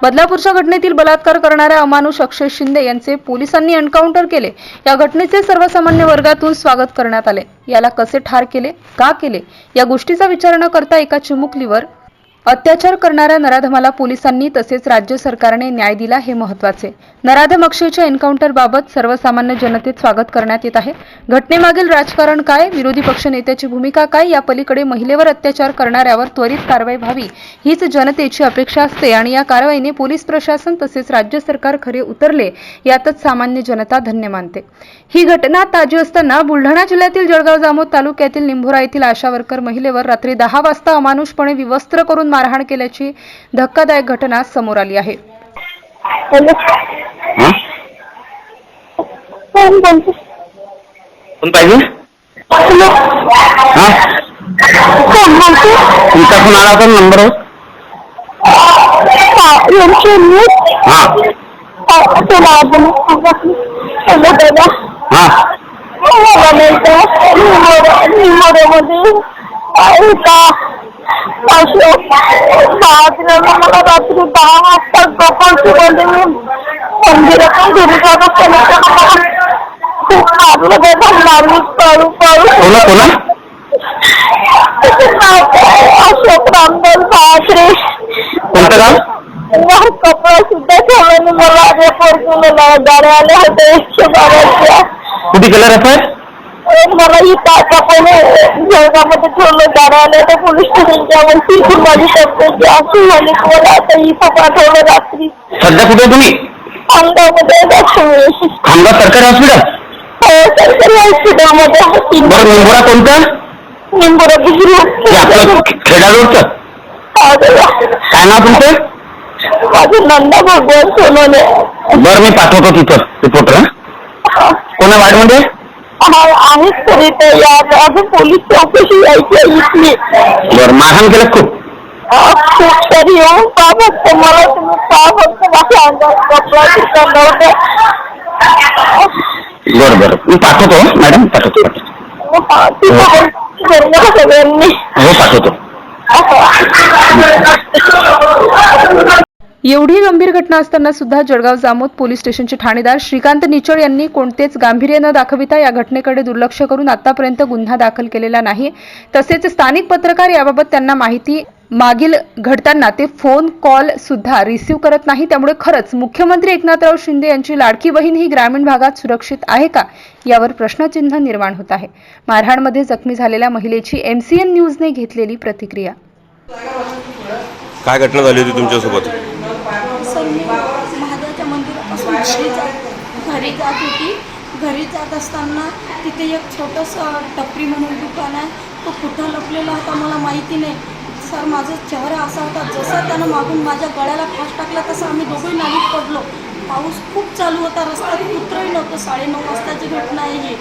बदलापूरच्या घटनेतील बलात्कार करणाऱ्या अमानुष अक्षय शिंदे यांचे पोलिसांनी एन्काउंटर केले। या घटनेचे सर्वसामान्य वर्गातून स्वागत करण्यात आले। याला कसे ठार केले, का केले या गोष्टीचा विचार न करता एका चिमुकलीवर अत्याचार करणाऱ्या नराधमाला पोलिसांनी तसेच राज्य सरकारने न्याय दिला हे महत्त्वाचे। नराधम अक्षयच्या एन्काउंटर बाबत सर्वसामान्य जनतेत स्वागत करण्यात येत आहे। घटनेमागील राजकारण काय, विरोधी पक्ष नेत्याची भूमिका काय, या पलीकडे महिलेवर अत्याचार करणाऱ्यावर त्वरित कारवाई व्हावी हीच जनतेची अपेक्षा असते आणि या कारवाईने पोलीस प्रशासन तसेच राज्य सरकार खरे उतरले यातच सामान्य जनता धन्य मानते। ही घटना ताजी असताना बुलढाणा जिल्ह्यातील जळगाव जामोद तालुक्यातील निंभोरा येथील आशा वर्कर महिलेवर रात्री 10 वाजता अमानुषपणे विवस्त्र करून मारहाण केल्याची धक्कादायक घटना समोर आली आहे। कोण पाहिजे? तुमचा फोन आला होता नंबर? मला रात्री 10 वाजता गोपाळची बोलले मी मंदिरातून घरी जात असताना खूप मारलं गं मारली पळू अशोक रामदास भाकरे कोणतं गाव? कपडा सुद्धा ठेवल्याने मला रेफर केलेला गाड्या आल्या होत्या 112च्या। कुठे केलं रेफर? मला इथं आपण जळगावमध्ये ठेवलं, गाड्या आल्या होत्या पोलीस स्टेशनच्या तिथून माझी तब्येत अशी झाली की मला आता इथं पाठवलं रात्री। सध्या कुठे तुम्ही? खामगावमध्ये खामगाव सरकारी हॉस्पिटल? सरकारी हॉस्पिटलमध्ये। बरं, निंभोरा कोणतं? निंभोरा आपलं खेडा रोडचं? काय नाव तुमचं? माझं नंदा भगवान सोनवणे। बरं, मी पाठवतो तिथं रिपोर्टर। कोणा वार्डमध्ये आहेत तरी ते अजून पोलीस चौकशी यायची इथली। बरं, मारहाण केलं खूप? खूप तरी येऊन का फक्त मला तुम्ही का फक्त माझ्या अंगात कपडा सुद्धा नव्हते। बरं, मी पाठवतो मॅडम, पाठवतो सगळ्यांनी। हो, पाठवतो। एवढी गंभीर घटना असताना सुद्धा जळगाव जामोद पोलीस स्टेशनचे ठाणेदार श्रीकांत निचळ यांनी कोणतेच गांभीर्य न दाखविता या घटनेकडे दुर्लक्ष करून आतापर्यंत गुन्हा दाखल केलेला नाही। तसेच स्थानिक पत्रकार याबाबत त्यांना माहिती मागील घडताना ते फोन कॉल सुद्धा रिसीव्ह करत नाही। त्यामुळे खरंच मुख्यमंत्री एकनाथराव शिंदे यांची लाडकी बहीण ही ग्रामीण भागात सुरक्षित आहे का यावर प्रश्नचिन्ह निर्माण होत आहे। मारहाणमध्ये जखमी झालेल्या महिलेची MCN न्यूजने घेतलेली प्रतिक्रिया। काय घटना झाली होती तुमच्यासोबत? सर, मी महादेवाच्या मंदिरापासून घरी जात होती। घरी जात असताना तिथे एक छोटंसं टपरी म्हणून दुकान आहे, तो कुठं लपलेला होता मला माहिती नाही। सर, माझा चेहरा असा होता जसं त्यानं मागून माझ्या गळ्याला फास टाकला तसं आम्ही दोघंही नालीत पडलो। पाऊस खूप चालू होता, रस्त्यात कुत्रही नव्हतं। 9:30 वाजताची घटना आहे ही।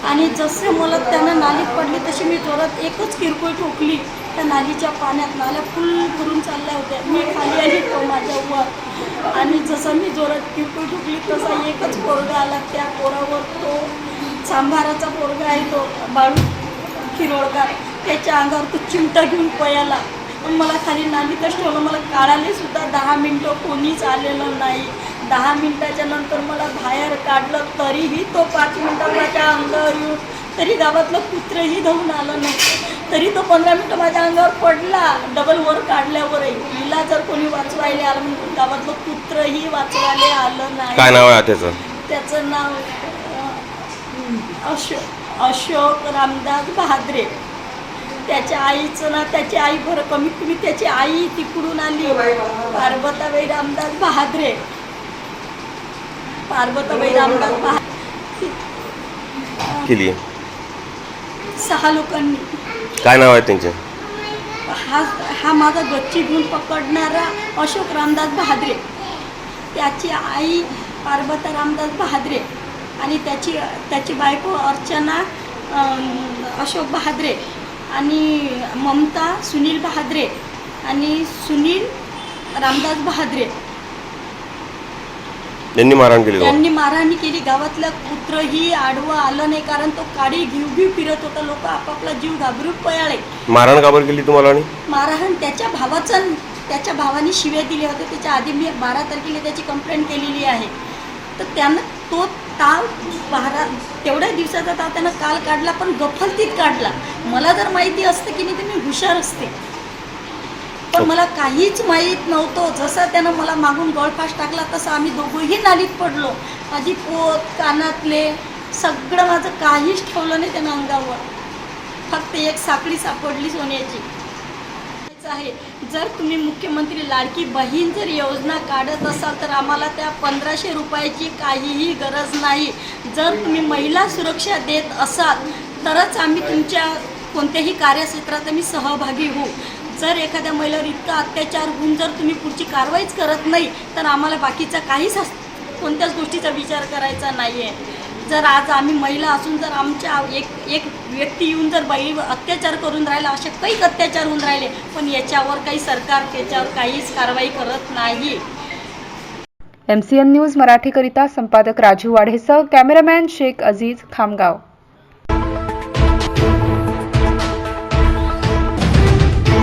आणि जसे मला त्यानं नालीत पडली तशी मी जोरात एकच किरकोळ ठोकली त्या नालीच्या पाण्यात। नाल्या फुल भरून चालल्या होत्या, मी खाली आली तो माझ्यावर। आणि जसं मी जोरात किरकोळ ठोकली तसा एकच पोरगा आला, त्या पोरावर तो सांभाराचा पोरगा आहे तो बाळू खिरोडकर, त्याच्या अंगावर तो चिमटा घेऊन पळाला। मला खाली नालीतच ठेवलं, मला काढायला सुद्धा 10 मिनिटं कोणीच आलेलं नाही। 10 मिनिटाच्या नंतर मला बाहेर काढलं तरीही तो 5 मिनिटं माझ्या अंगावर येऊन तरी गावातलं कुत्रंही धावून आलं नाही। तरी तो 15 मिनिटं माझ्या अंगावर पडला डबल वर काढल्यावरही। हिला जर कोणी वाचवायला आलं म्हणून गावातलं कुत्रंही वाचवायला आलं नाही। काय नाव आहे त्याचं? त्याचं नाव अशोक रामदास भाद्रे। त्याच्या आईचं ना, त्याची आई बरं कमीत कमी त्याची आई तिकडून आली, पार्वताबाई रामदास भाद्रे। पार्वताबाई रामदास भाद्रे केली 6 लोकांनी। काय नाव आहे त्यांचे? हा माझा गच्ची घेऊन पकडणारा अशोक रामदास भाद्रे, त्याची आई पार्वता रामदास भाद्रे आणि त्याची बायको अर्चना अशोक भाद्रे आणि ममता सुनील भाद्रे आणि सुनील रामदास भाद्रे यांनी मारहाण केली? त्यांनी मारहाणी केली। गावातलं कुत्रही आडवं आलं नाही, कारण तो काडी घेऊ फिरत होता। लोक आपापला जीव घाबरून पळाले। मारहाण का बरं केली तुम्हाला? आणि मारहाण त्याच्या भावाचं त्याच्या भावाने शिव्या दिल्या होत्या. त्याच्या आधी मी 12 तारखेला त्याची कंप्लेंट केलेली आहे. तर त्यानं तो ताव तेवढ्या दिवसाचा ताव त्यानं काल काढला, पण गफलतीत काढला. मला जर माहिती असतं की नाही तर मी हुशार असते, पण मला काहीच माहीत नव्हतं. जसं त्यानं मला मागून गळफास टाकला तसं आम्ही दोघंही नालीत पडलो. माझी पोत, कानातले सगळं माझं काहीच ठेवलं नाही त्यानं अंगावर. फक्त एक साखळी सापडली सोन्याची आहे. जर तुम्ही मुख्यमंत्री लाडकी बहीण जर योजना काढत असाल तर आम्हाला त्या 1500 रुपयाची काहीही गरज नाही. जर तुम्ही महिला सुरक्षा देत असाल तरच आम्ही तुमच्या कोणत्याही कार्यक्षेत्रात आम्ही सहभागी होऊ. जर एखाद्या महिलेवर इतका अत्याचार होऊन जर तुम्ही पुढची कारवाईच करत नाही तर आम्हाला बाकीचा काहीच कोणत्याच गोष्टीचा विचार करायचा नाही आहे. जर आज आम्ही महिला असून जर आमच्या एक व्यक्ती येऊन जर बाईवर अत्याचार करून राहिला, असे काही अत्याचार होऊन राहिले, पण याच्यावर काही सरकार त्याच्यावर काहीच कारवाई करत नाही. MCN न्यूज मराठीकरिता संपादक राजू वाढेसह कॅमेरामॅन शेख अजीज, खामगाव.